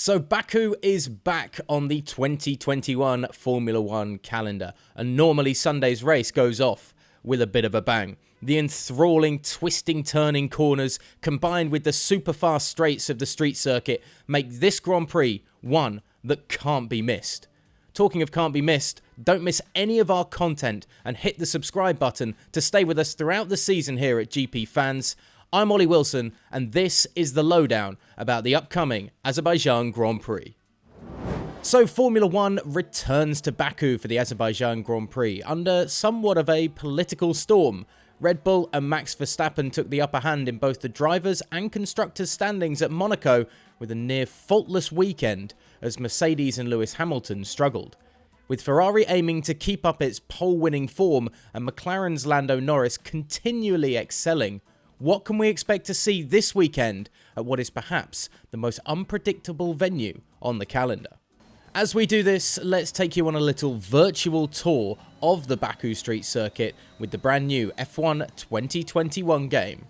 So Baku is back on the 2021 Formula 1 calendar, and normally Sunday's race goes off with a bit of a bang. The enthralling, twisting, turning corners combined with the super fast straights of the street circuit make this Grand Prix one that can't be missed. Talking of can't be missed, don't miss any of our content and hit the subscribe button to stay with us throughout the season here at GPFans. I'm Ollie Wilson, and this is the lowdown about the upcoming Azerbaijan Grand Prix. So Formula 1 returns to Baku for the Azerbaijan Grand Prix under somewhat of a political storm. Red Bull and Max Verstappen took the upper hand in both the drivers' and constructors' standings at Monaco with a near faultless weekend as Mercedes and Lewis Hamilton struggled. With Ferrari aiming to keep up its pole-winning form and McLaren's Lando Norris continually excelling, what can we expect to see this weekend at what is perhaps the most unpredictable venue on the calendar? As we do this, let's take you on a little virtual tour of the Baku Street Circuit with the brand new F1 2021 game.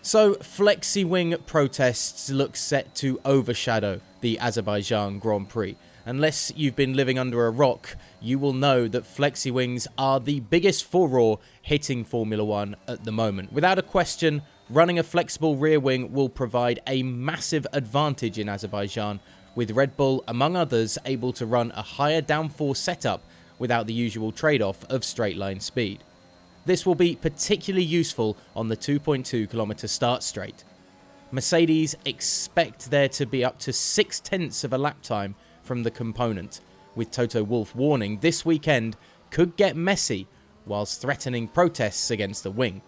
So, flexi-wing protests look set to overshadow the Azerbaijan Grand Prix. Unless you've been living under a rock, you will know that flexi-wings are the biggest furore hitting Formula 1 at the moment. Without a question, running a flexible rear wing will provide a massive advantage in Azerbaijan, with Red Bull, among others, able to run a higher downforce setup without the usual trade-off of straight-line speed. This will be particularly useful on the 2.2km start straight. Mercedes expect there to be up to 0.6 of a lap time from the component, with Toto Wolff warning this weekend could get messy whilst threatening protests against the wing.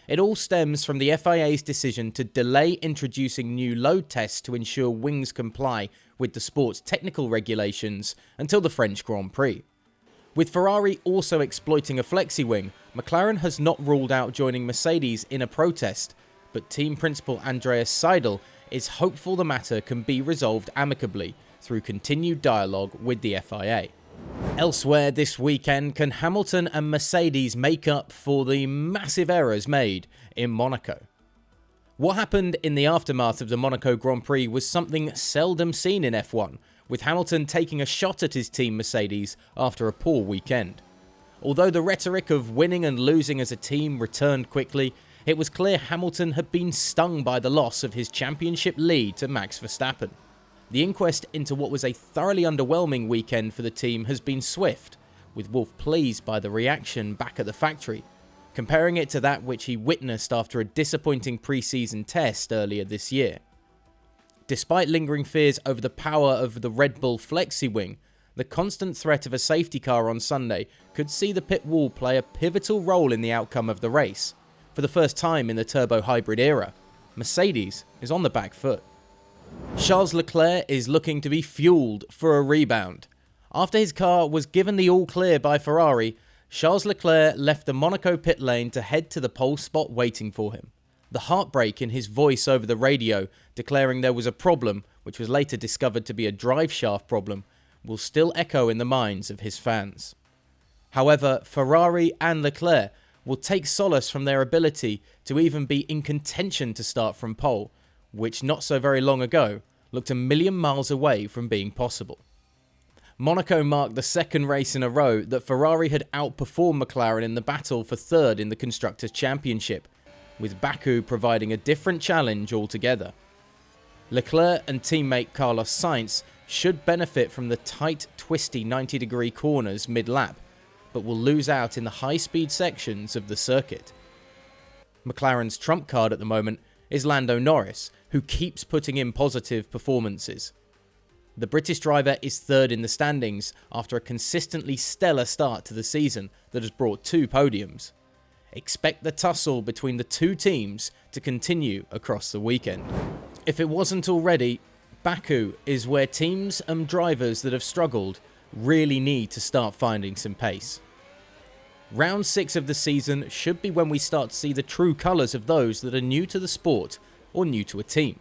It all stems from the FIA's decision to delay introducing new load tests to ensure wings comply with the sport's technical regulations until the French Grand Prix. With Ferrari also exploiting a flexi-wing, McLaren has not ruled out joining Mercedes in a protest, but team principal Andreas Seidel is hopeful the matter can be resolved amicably through continued dialogue with the FIA. Elsewhere this weekend, can Hamilton and Mercedes make up for the massive errors made in Monaco? What happened in the aftermath of the Monaco Grand Prix was something seldom seen in F1, with Hamilton taking a shot at his team Mercedes after a poor weekend. Although the rhetoric of winning and losing as a team returned quickly, it was clear Hamilton had been stung by the loss of his championship lead to Max Verstappen. The inquest into what was a thoroughly underwhelming weekend for the team has been swift, with Wolff pleased by the reaction back at the factory, comparing it to that which he witnessed after a disappointing pre-season test earlier this year. Despite lingering fears over the power of the Red Bull flexi-wing, the constant threat of a safety car on Sunday could see the pit wall play a pivotal role in the outcome of the race. For the first time in the turbo hybrid era, Mercedes is on the back foot. Charles Leclerc is looking to be fueled for a rebound. After his car was given the all-clear by Ferrari, Charles Leclerc left the Monaco pit lane to head to the pole spot waiting for him. The heartbreak in his voice over the radio, declaring there was a problem, which was later discovered to be a drive shaft problem, will still echo in the minds of his fans. However, Ferrari and Leclerc will take solace from their ability to even be in contention to start from pole, which not so very long ago looked a million miles away from being possible. Monaco marked the second race in a row that Ferrari had outperformed McLaren in the battle for third in the Constructors' Championship, with Baku providing a different challenge altogether. Leclerc and teammate Carlos Sainz should benefit from the tight, twisty 90-degree corners mid-lap, but will lose out in the high-speed sections of the circuit. McLaren's trump card at the moment is Lando Norris, who keeps putting in positive performances. The British driver is third in the standings after a consistently stellar start to the season that has brought 2 podiums. Expect the tussle between the two teams to continue across the weekend. If it wasn't already, Baku is where teams and drivers that have struggled really need to start finding some pace. Round 6 of the season should be when we start to see the true colours of those that are new to the sport or new to a team.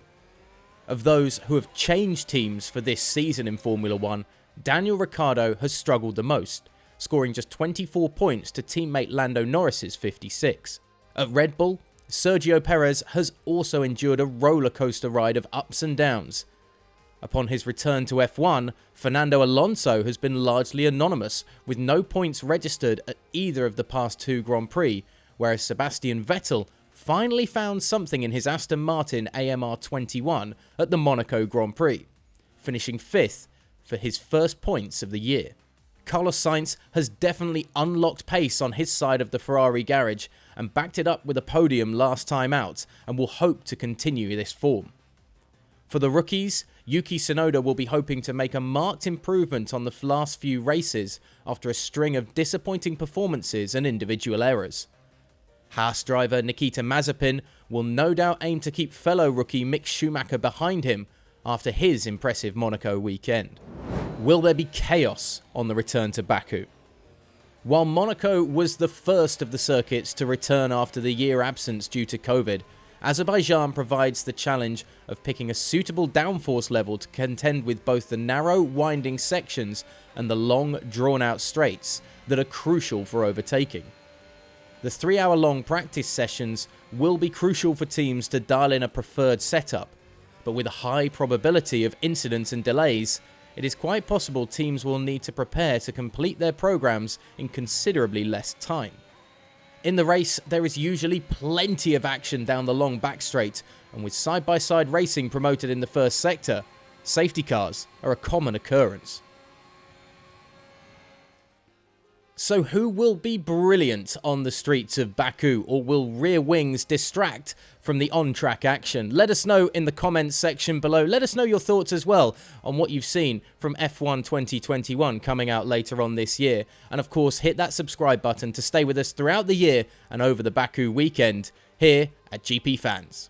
Of those who have changed teams for this season in Formula 1, Daniel Ricciardo has struggled the most, scoring just 24 points to teammate Lando Norris's 56. At Red Bull, Sergio Perez has also endured a roller coaster ride of ups and downs. Upon his return to F1, Fernando Alonso has been largely anonymous, with no points registered at either of the past 2 Grand Prix, whereas Sebastian Vettel finally found something in his Aston Martin AMR 21 at the Monaco Grand Prix, finishing 5th for his first points of the year. Carlos Sainz has definitely unlocked pace on his side of the Ferrari garage and backed it up with a podium last time out, and will hope to continue this form. For the rookies, Yuki Tsunoda will be hoping to make a marked improvement on the last few races after a string of disappointing performances and individual errors. Haas driver Nikita Mazepin will no doubt aim to keep fellow rookie Mick Schumacher behind him after his impressive Monaco weekend. Will there be chaos on the return to Baku? While Monaco was the first of the circuits to return after the year absence due to COVID, Azerbaijan provides the challenge of picking a suitable downforce level to contend with both the narrow, winding sections and the long, drawn-out straights that are crucial for overtaking. The 3-hour-long practice sessions will be crucial for teams to dial in a preferred setup, but with a high probability of incidents and delays, it is quite possible teams will need to prepare to complete their programs in considerably less time. In the race, there is usually plenty of action down the long back straight, and with side-by-side racing promoted in the first sector, safety cars are a common occurrence. So who will be brilliant on the streets of Baku, or will rear wings distract from the on-track action? Let us know in the comments section below. Let us know your thoughts as well on what you've seen from F1 2021 coming out later on this year. And of course, hit that subscribe button to stay with us throughout the year and over the Baku weekend here at GPFans.